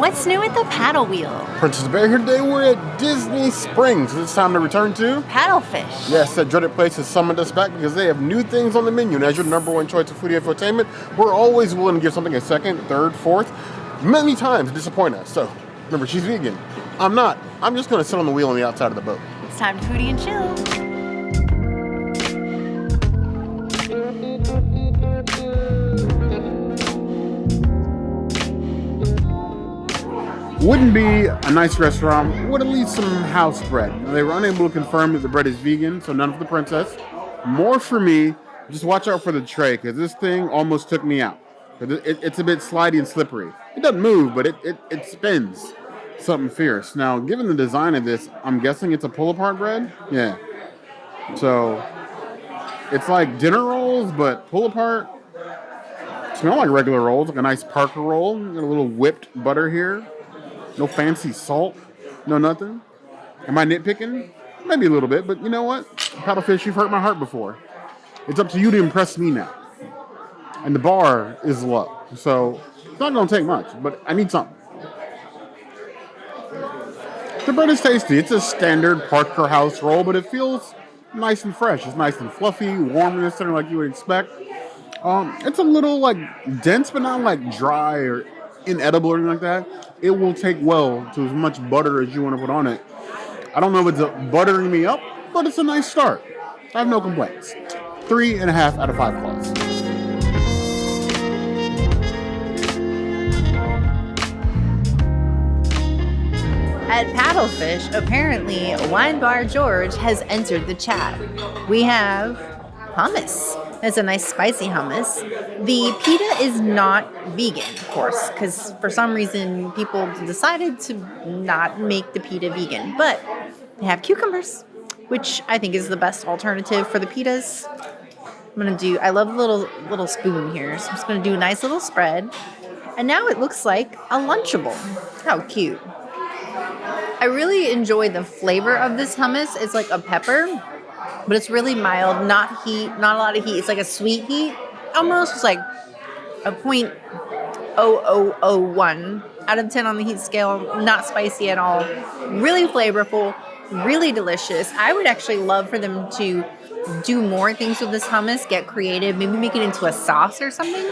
What's new at the paddle wheel? Princess Bear here today. We're at Disney Springs. It's time to return to Paddlefish. Yes, that dreaded place has summoned us back because they have new things on the menu. And as your number one choice of foodie infotainment, we're always willing to give something a second, third, fourth, many times to disappoint us. So remember, she's vegan. I'm not. I'm just going to sit on the wheel on the outside of the boat. It's time to foodie and chill. Wouldn't be a nice restaurant with at least some house bread. Now, they were unable to confirm that the bread is vegan, so none for the princess. More for me, just watch out for the tray, because this thing almost took me out. It's a bit slidey and slippery. It doesn't move, but it spins. Something fierce. Now, given the design of this, I'm guessing it's a pull-apart bread? Yeah. So, it's like dinner rolls, but pull-apart. Smell like regular rolls, like a nice Parker roll. Got a little whipped butter here. No fancy salt. No nothing. Am I nitpicking? Maybe a little bit, but you know what? Paddlefish, you've hurt my heart before. It's up to you to impress me now. And the bar is low. So, it's not going to take much, but I need something. The bread is tasty. It's a standard Parker House roll, but it feels nice and fresh. It's nice and fluffy, warm in the center like you would expect. It's a little like dense, but not like dry or inedible or anything like that. It will take well to as much butter as you want to put on it. I don't know if it's buttering me up, but it's a nice start. I have no complaints. 3.5 out of 5 claws. At Paddlefish, apparently Wine Bar George has entered the chat. We have hummus. It's a nice spicy hummus. The pita is not vegan, of course, because for some reason people decided to not make the pita vegan. But they have cucumbers, which I think is the best alternative for the pitas. I love the little spoon here, so I'm just gonna do a nice little spread. And now it looks like a Lunchable. How cute. I really enjoy the flavor of this hummus. It's like a pepper, but it's really mild, not heat, not a lot of heat. It's like a sweet heat, almost like a 0.0001 out of 10 on the heat scale. Not spicy at all. Really flavorful, really delicious. I would actually love for them to do more things with this hummus, get creative, maybe make it into a sauce or something.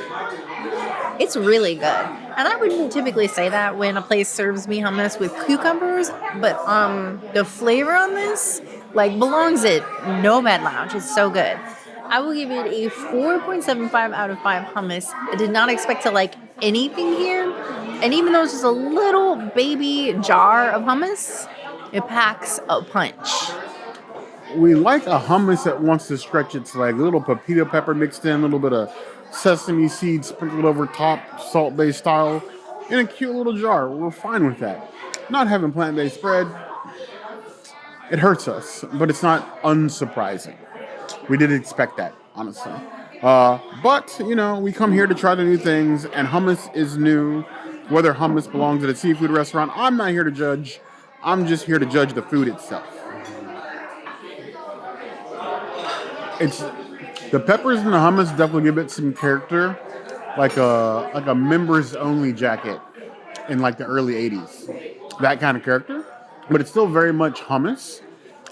It's really good. And I wouldn't typically say that when a place serves me hummus with cucumbers, but the flavor on this belongs at Nomad Lounge. It's so good. I will give it a 4.75 out of 5 hummus. I did not expect to like anything here. And even though it's just a little baby jar of hummus, it packs a punch. We like a hummus that wants to stretch its leg. A little pepita pepper mixed in, a little bit of sesame seeds sprinkled over top, salt-based style, in a cute little jar. We're fine with that. Not having plant-based bread, it hurts us, but it's not unsurprising. We didn't expect that, honestly. But, we come here to try the new things, and hummus is new. Whether hummus belongs at a seafood restaurant, I'm not here to judge. I'm just here to judge the food itself. The peppers and the hummus definitely give it some character, like a members only jacket in like the early 80s. That kind of character. But it's still very much hummus.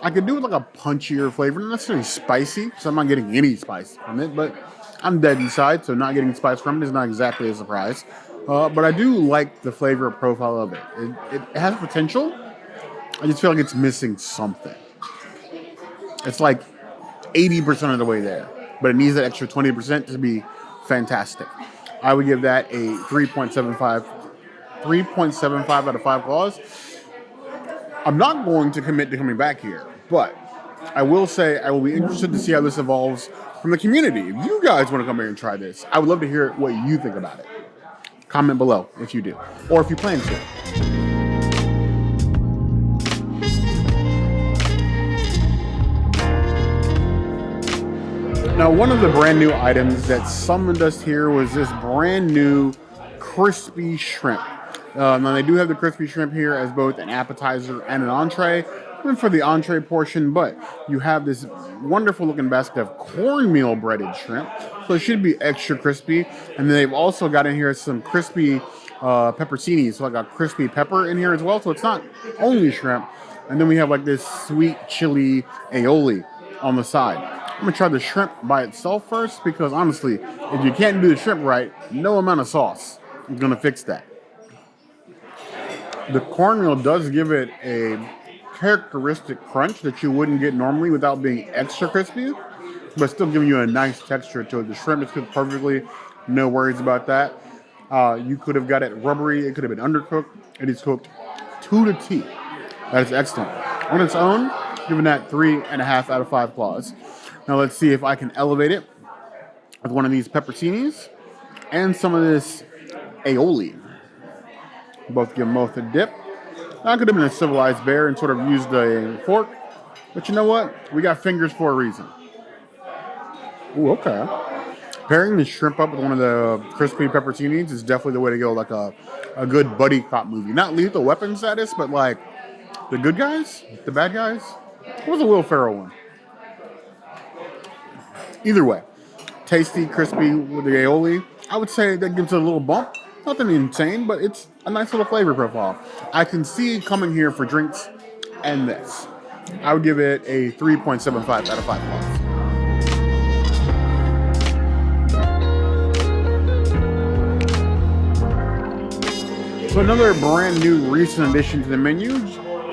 I could do it like a punchier flavor, not necessarily spicy, so I'm not getting any spice from it, but I'm dead inside, so not getting spice from it is not exactly a surprise. But I do like the flavor profile of it. It has potential. I just feel like it's missing something. It's like 80% of the way there, but it needs that extra 20% to be fantastic. I would give that a 3.75 out of 5 claws. I'm not going to commit to coming back here, but I will say I will be interested to see how this evolves from the community. If you guys want to come here and try this, I would love to hear what you think about it. Comment below if you do, or if you plan to. Now, one of the brand new items that summoned us here was this brand new crispy shrimp. Now, they do have the crispy shrimp here as both an appetizer and an entree. And for the entree portion, but you have this wonderful looking basket of cornmeal breaded shrimp. So it should be extra crispy. And then they've also got in here some crispy pepperoncini, so like a crispy pepper in here as well. So it's not only shrimp. And then we have like this sweet chili aioli on the side. I'm gonna try the shrimp by itself first because honestly, if you can't do the shrimp right, no amount of sauce is gonna fix that. The cornmeal does give it a characteristic crunch that you wouldn't get normally without being extra crispy, but still giving you a nice texture to it. The shrimp is cooked perfectly, no worries about that. You could have got it rubbery, it could have been undercooked. It is cooked to the T. That is excellent. On its own, giving that 3.5 out of 5 claws. Now let's see if I can elevate it with one of these pepperoncinis and some of this aioli. Both give them both a dip. I could have been a civilized bear and sort of used a fork, but you know what? We got fingers for a reason. Ooh, okay. Pairing the shrimp up with one of the crispy pepperoncinis is definitely the way to go, like a good buddy cop movie. Not Lethal Weapon status, but like the good guys, the bad guys. What was the Will Ferrell one? Either way, tasty, crispy with the aioli. I would say that gives it a little bump. Nothing insane, but it's a nice little flavor profile. I can see coming here for drinks and this. I would give it a 3.75 out of 5 claws. So another brand new recent addition to the menu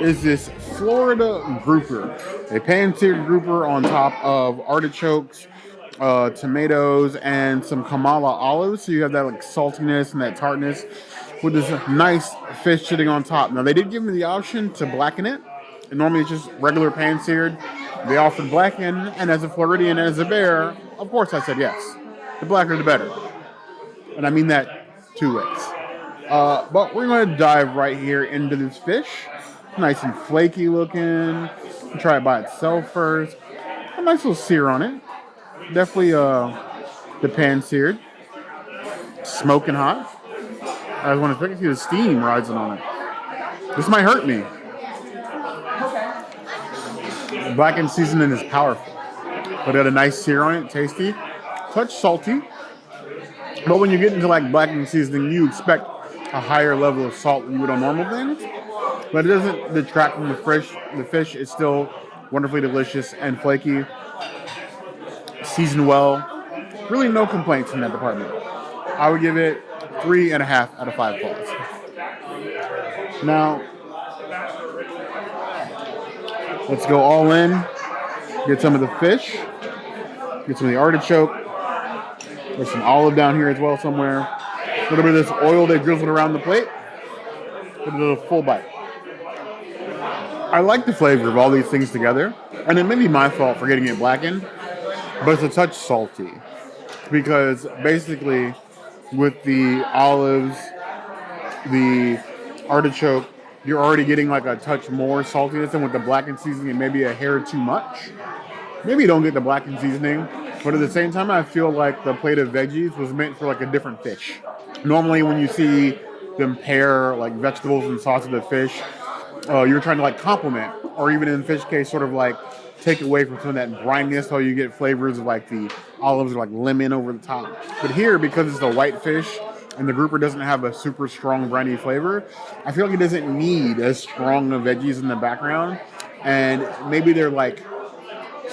is this Florida grouper. A pan-seared grouper on top of artichokes, tomatoes, and some Kamala olives. So you have that like saltiness and that tartness with this nice fish sitting on top. Now they did give me the option to blacken it. And normally it's just regular pan-seared. They offered blacken, and as a Floridian and as a bear, of course I said yes. The blacker the better. And I mean that two ways. But we're going to dive right here into this fish. Nice and flaky looking. Try it by itself first. A nice little sear on it. Definitely the pan seared. Smoking hot. I was wondering if I could see the steam rising on it. This might hurt me. Blackened seasoning is powerful. But it got a nice sear on it, tasty. Touch salty. But when you get into like blackened seasoning, you expect a higher level of salt than you would on normal things. But it doesn't detract from the fish. The fish is still wonderfully delicious and flaky. Seasoned well. Really no complaints in that department. I would give it 3.5 out of 5 claws. Now, let's go all in. Get some of the fish. Get some of the artichoke. There's some olive down here as well somewhere. A little bit of this oil they drizzled around the plate. Give it a little full bite. I like the flavor of all these things together. And it may be my fault for getting it blackened, but it's a touch salty. Because basically, with the olives, the artichoke, you're already getting like a touch more saltiness, and with the blackened seasoning, maybe a hair too much. Maybe you don't get the blackened seasoning, but at the same time, I feel like the plate of veggies was meant for like a different fish. Normally, when you see them pair like vegetables and sauce with the fish, you're trying to like complement, or even in the fish case, sort of like take away from some of that brininess, so you get flavors of like the olives or like lemon over the top. But here, because it's a white fish and the grouper doesn't have a super strong briny flavor, I feel like it doesn't need as strong of veggies in the background. And maybe they're like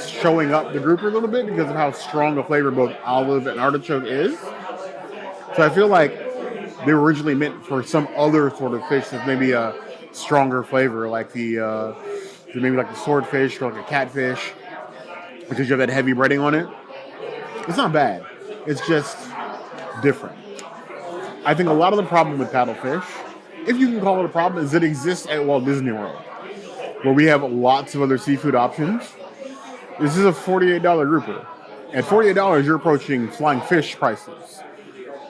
showing up the grouper a little bit because of how strong a flavor both olive and artichoke is. So I feel like they were originally meant for some other sort of fish that's maybe a stronger flavor, like maybe like the swordfish or like a catfish, because you have that heavy breading on it. It's not bad. It's just different. I think a lot of the problem with paddlefish, if you can call it a problem, is it exists at Walt Disney World, where we have lots of other seafood options. This is a $48 grouper. At $48, you're approaching flying fish prices.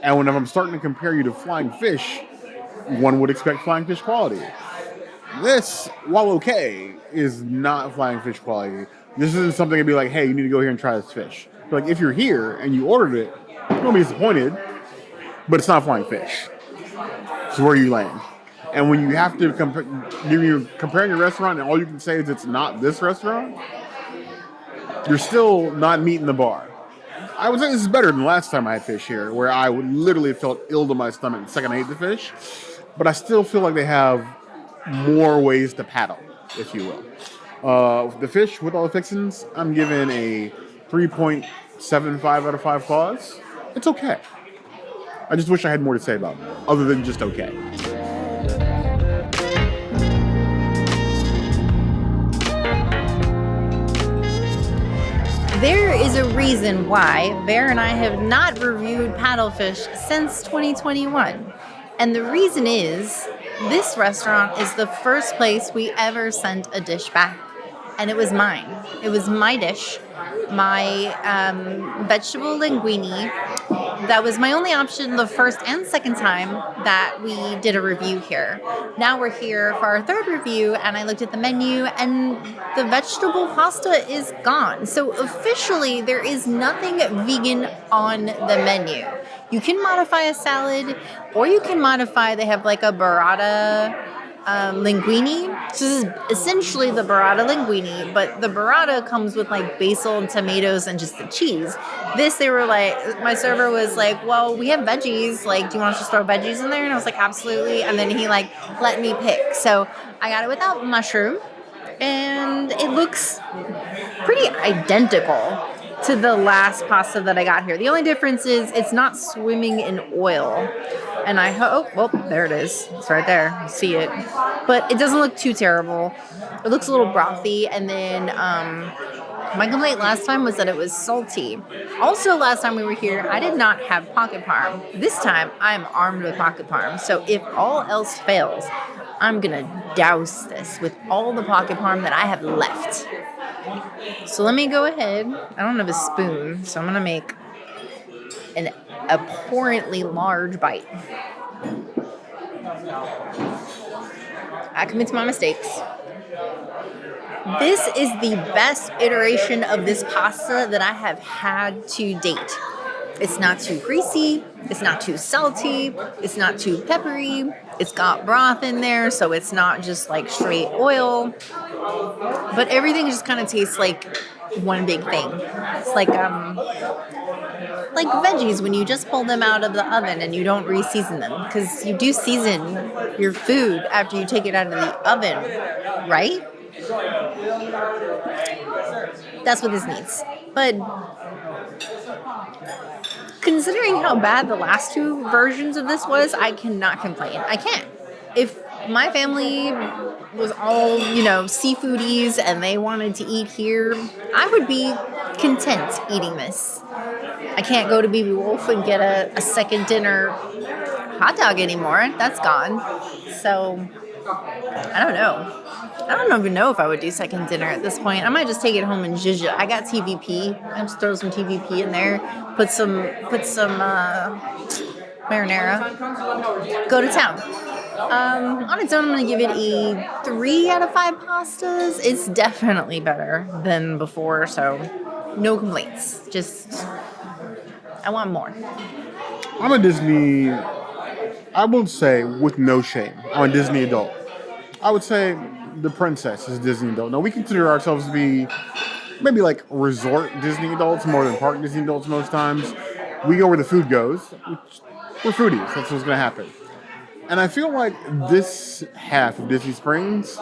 And when I'm starting to compare you to flying fish, one would expect flying fish quality. This, while okay, is not flying fish quality. This isn't something to be like, hey, you need to go here and try this fish. But like, if you're here and you ordered it, you're going to be disappointed, but it's not flying fish. It's where you land. And when you have to you're comparing your restaurant and all you can say is it's not this restaurant, you're still not meeting the bar. I would say this is better than last time I had fish here, where I would literally felt ill to my stomach the second I ate the fish. But I still feel like they have more ways to paddle, if you will. The fish with all the fixings, I'm giving a 3.75 out of 5 claws. It's okay. I just wish I had more to say about it, other than just okay. There is a reason why Bear and I have not reviewed Paddlefish since 2021. And the reason is this restaurant is the first place we ever sent a dish back. And it was mine. It was my dish, my vegetable linguine. That was my only option the first and second time that we did a review here. Now we're here for our third review, and I looked at the menu, and the vegetable pasta is gone. So officially, there is nothing vegan on the menu. You can modify a salad, or you can modify, they have like a burrata linguine. So this is essentially the burrata linguine, but the burrata comes with like basil and tomatoes and just the cheese. This, they were like, my server was like, well, we have veggies. Like, do you want to just throw veggies in there? And I was like, absolutely. And then he like let me pick. So I got it without mushroom, and it looks pretty identical to the last pasta that I got here. The only difference is it's not swimming in oil. And I hope, well, there it is. It's right there. You see it. But it doesn't look too terrible. It looks a little brothy. And then my complaint last time was that it was salty. Also, last time we were here, I did not have pocket parm. This time, I'm armed with pocket parm. So if all else fails, I'm going to douse this with all the pocket parm that I have left. So let me go ahead. I don't have a spoon, so I'm going to make an abhorrently large bite. I commit to my mistakes. This is the best iteration of this pasta that I have had to date. It's not too greasy. It's not too salty. It's not too peppery. It's got broth in there, so it's not just like straight oil. But everything just kind of tastes like one big thing. It's like veggies when you just pull them out of the oven and you don't re-season them, because you do season your food after you take it out of the oven, right? That's what this needs. But considering how bad the last two versions of this was, I cannot complain. I can't. If my family was all, seafoodies and they wanted to eat here, I would be content eating this. I can't go to BB Wolf and get a second dinner hot dog anymore. That's gone. So, I don't know. I don't even know if I would do second dinner at this point. I might just take it home and zhuzh it. I got TVP. I just throw some TVP in there. Put some marinara. Go to town. On its own, I'm going to give it a 3 out of 5 pastas. It's definitely better than before, so no complaints. Just, I want more. I'm a Disney, I will say with no shame, I'm a Disney adult. I would say the princess is a Disney adult. Now, we consider ourselves to be maybe like resort Disney adults more than park Disney adults most times. We go where the food goes. We're foodies. That's what's going to happen. And I feel like this half of Disney Springs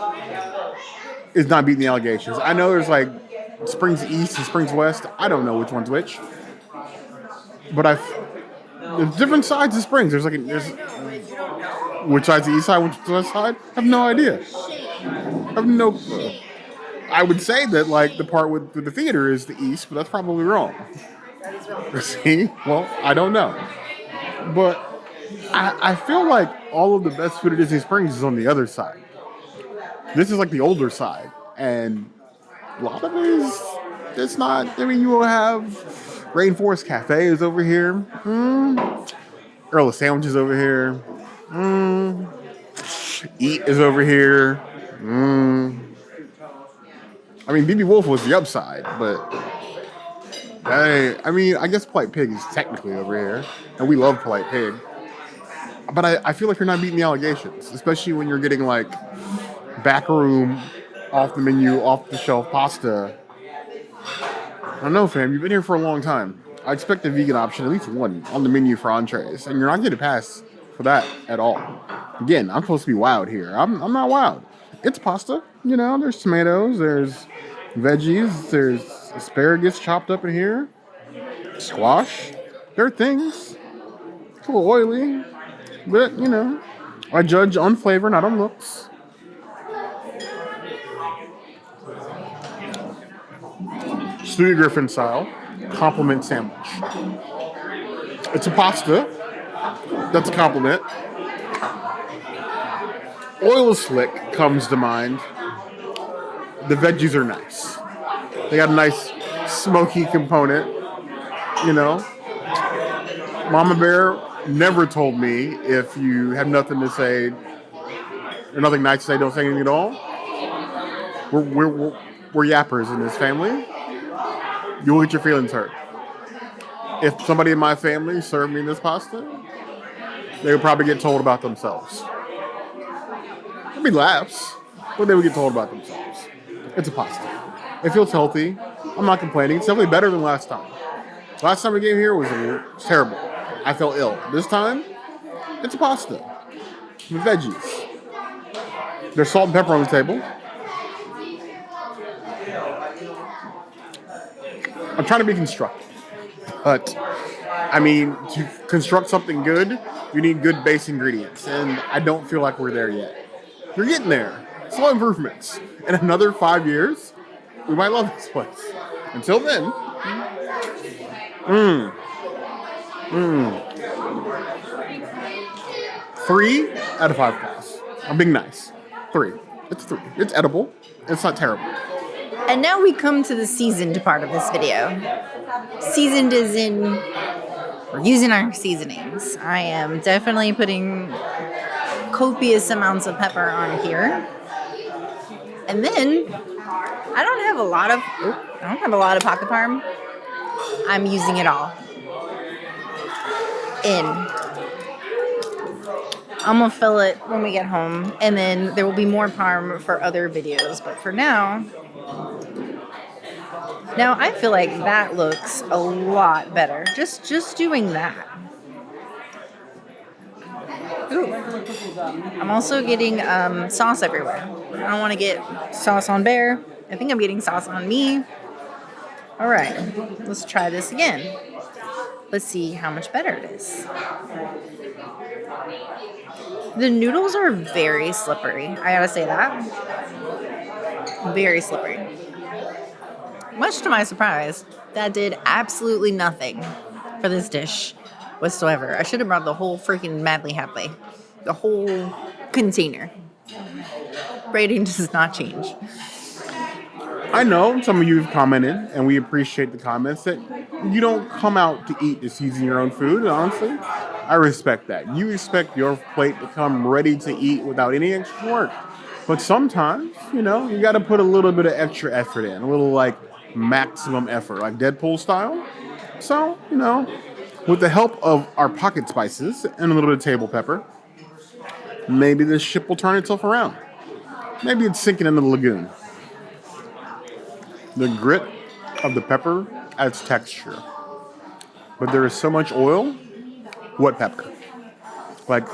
is not beating the allegations. I know there's like Springs East and Springs West. I don't know which one's which. But there's different sides of Springs. There's which side's the east side, which is the west side? I have no idea. I have no clue. I would say that like the part with the theater is the east, but that's probably wrong. That is wrong. See? Well, I don't know. But I feel like all of the best food at Disney Springs is on the other side. This is like the older side. And a lot of it it's not. I mean, you will have Rainforest Cafe is over here. Earl of Sandwiches over here. Eat is over here. I mean, BB Wolf was the upside, but I guess Polite Pig is technically over here, and we love Polite Pig. But I feel like you're not beating the allegations, especially when you're getting like backroom, off the menu, off the shelf pasta. I don't know, fam. You've been here for a long time. I expect a vegan option, at least one, on the menu for entrees, and you're not getting a pass for that at all. Again, I'm supposed to be wild here. I'm not wild. It's pasta. You know, there's tomatoes, there's veggies, there's asparagus chopped up in here, squash. There are things. It's a little oily, but you know, I judge on flavor, not on looks. Stewie Griffin style compliment sandwich. It's a pasta. That's a compliment. Oil slick comes to mind. The veggies are nice. They got a nice smoky component. You know, Mama Bear never told me if you have nothing to say or nothing nice to say, don't say anything at all. We're yappers in this family. You'll get your feelings hurt. If somebody in my family served me this pasta, they would probably get told about themselves. There'd be laughs, but they would get told about themselves. It's a pasta. It feels healthy. I'm not complaining. It's definitely better than last time. Last time we came here was terrible. I felt ill. This time, it's a pasta with veggies. There's salt and pepper on the table. I'm trying to be constructive, but I mean, to construct something good, you need good base ingredients, and I don't feel like we're there yet. We're getting there. Slow improvements. In another 5 years, we might love this place. Until then, 3 out of 5 class. I'm being nice. 3. It's 3. It's edible. It's not terrible. And now we come to the seasoned part of this video. Seasoned is in, we're using our seasonings. I am definitely putting copious amounts of pepper on here. And then I don't have a lot of pocket parm. I'm using it all in. I'm gonna fill it when we get home, and then there will be more parm for other videos. But for now I feel like that looks a lot better. Just doing that. Ooh. I'm also getting sauce everywhere. I don't want to get sauce on Bear. I think I'm getting sauce on me. All right, let's try this again. Let's see how much better it is. The noodles are very slippery. I gotta say that. Very slippery. Much to my surprise, that did absolutely nothing for this dish whatsoever. I should have brought the whole freaking Madly Happily. The whole container. Rating does not change. I know some of you have commented, and we appreciate the comments, that you don't come out to eat to season your own food, and honestly, I respect that. You expect your plate to come ready to eat without any extra work. But sometimes, you know, you got to put a little bit of extra effort in, a little like maximum effort, like Deadpool style. So, you know, with the help of our pocket spices and a little bit of table pepper, maybe this ship will turn itself around. Maybe it's sinking into the lagoon. The grit of the pepper adds texture. But there is so much oil. What pepper? Like,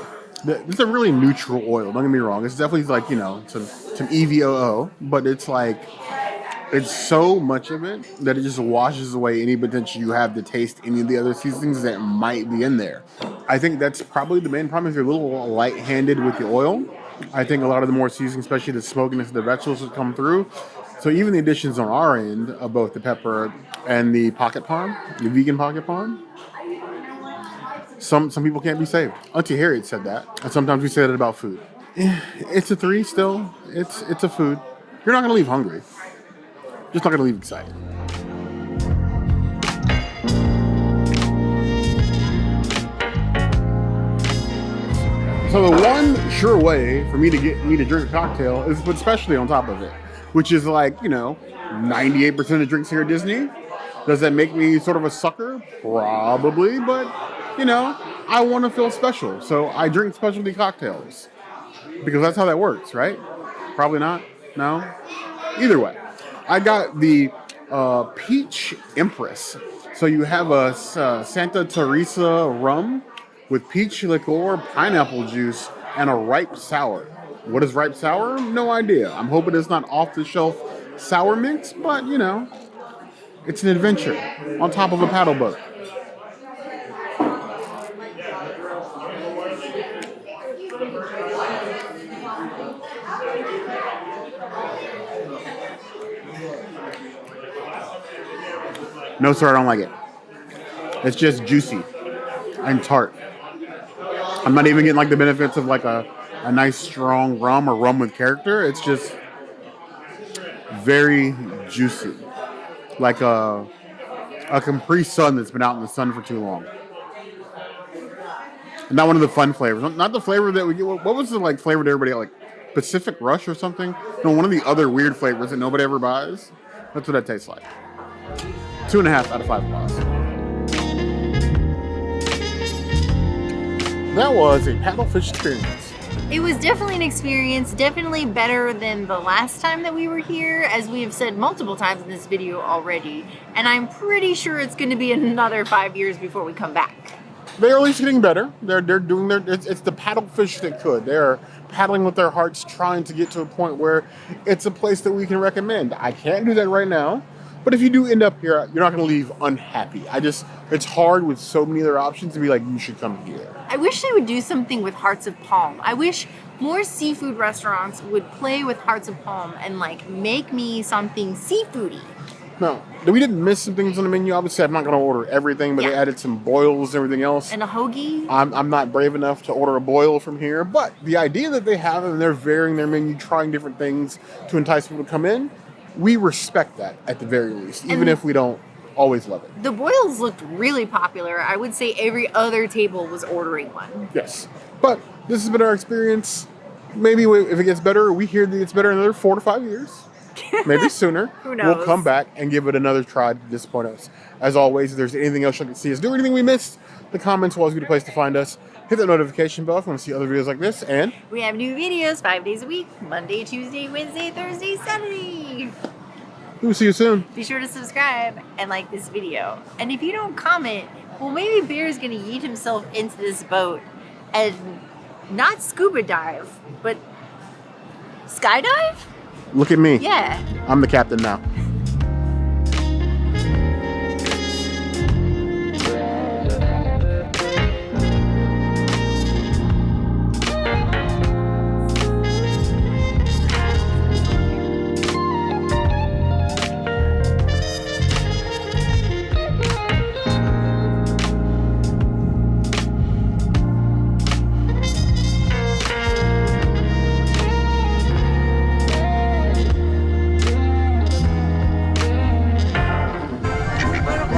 it's a really neutral oil, don't get me wrong. It's definitely like, you know, some EVOO, but it's like, it's so much of it that it just washes away any potential you have to taste any of the other seasonings that might be in there. I think that's probably the main problem. If you're a little light-handed with the oil, I think a lot of the more seasonings, especially the smokiness of the vegetables, would come through. So even the additions on our end of both the pepper and the pocket parm, the vegan pocket parm, some people can't be saved. Auntie Harriet said that, and sometimes we say that about food. It's a 3 still. It's a food. You're not going to leave hungry. Just not going to leave excited. So the one sure way for me to get me to drink a cocktail is to put specialty on top of it, which is like, you know, 98% of the drinks here at Disney. Does that make me sort of a sucker? Probably, but, you know, I want to feel special. So I drink specialty cocktails because that's how that works, right? Probably not. No? Either way. I got the peach Empress. So you have a Santa Teresa rum with peach liqueur, pineapple juice, and a ripe sour. What is ripe sour? No idea. I'm hoping it's not off-the-shelf sour mix, but you know, it's an adventure on top of a paddle boat. No, sir, I don't like it. It's just juicy and tart. I'm not even getting like the benefits of like a nice strong rum or rum with character. It's just very juicy. Like a Capri Sun that's been out in the sun for too long. Not one of the fun flavors. Not the flavor that we get. What was the like flavor that everybody got? Like Pacific Rush or something? No, one of the other weird flavors that nobody ever buys. That's what that tastes like. 2.5 out of 5 stars. That was a paddlefish experience. It was definitely an experience, definitely better than the last time that we were here, as we have said multiple times in this video already. And I'm pretty sure it's going to be another 5 years before we come back. They're at least getting better. They're doing their. It's the paddlefish that could. They're paddling with their hearts, trying to get to a point where it's a place that we can recommend. I can't do that right now, but if you do end up here, you're not going to leave unhappy. It's hard with so many other options to be like, you should come here. I wish they would do something with Hearts of Palm. I wish more seafood restaurants would play with Hearts of Palm and like make me something seafoody. No, we didn't miss some things on the menu. Obviously, I'm not going to order everything, but they added some boils and everything else. And a hoagie. I'm not brave enough to order a boil from here, but the idea that they have and they're varying their menu, trying different things to entice people to come in, we respect that at the very least, even if we don't always love it. The boils looked really popular. I would say every other table was ordering one. Yes, but this has been our experience. Maybe if it gets better, we hear that it gets better in another 4 to 5 years. Maybe sooner. Who knows? We'll come back and give it another try to disappoint us. As always, if there's anything else you can see us do, anything we missed, the comments will always be the place to find us. Hit that notification bell if you want to see other videos like this. And we have new videos 5 days a week. Monday, Tuesday, Wednesday, Thursday, Saturday. We'll see you soon. Be sure to subscribe and like this video. And if you don't comment, well, maybe Bear's going to yeet himself into this boat and not scuba dive, but skydive? Look at me. Yeah. I'm the captain now.